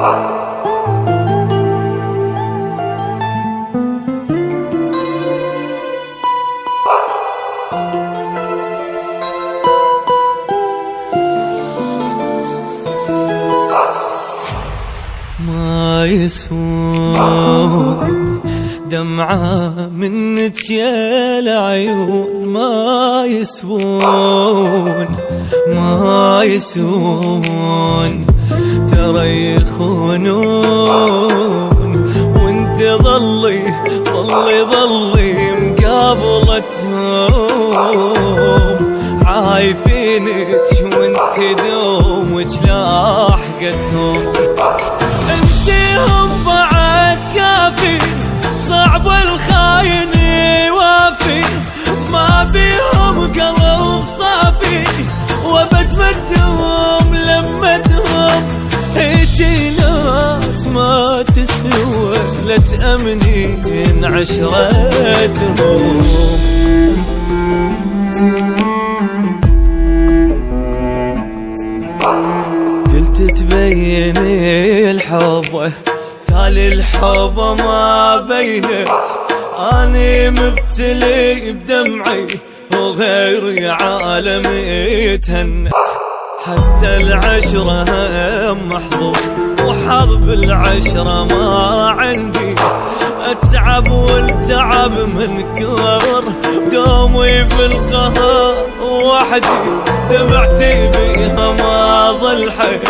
ما يسوون دمعة منك يا العيون، ما يسوون ما يسوون، ترى يخونون وانت ظلي مقابلتهم، عايفينك وانت دومك لاحقتهم، انسيهم بعد كافي، صعب الخاين يوافي، ما بيهم قلب صافي، وبتمدهم لمتهم، هيجي ناس ما تسوى لا تأمنين عشرتهم. قلت تبيني الحب تالي الحب ما بينت، أني مبتلي بدمعي وغيري عالمي تهنت، حتى العشرة محظوظ وحظ بالعشرة ما عندي، أتعب والتعب من كبر دومي بالقهر وحدي، دمعتي بيها ما ظل حيل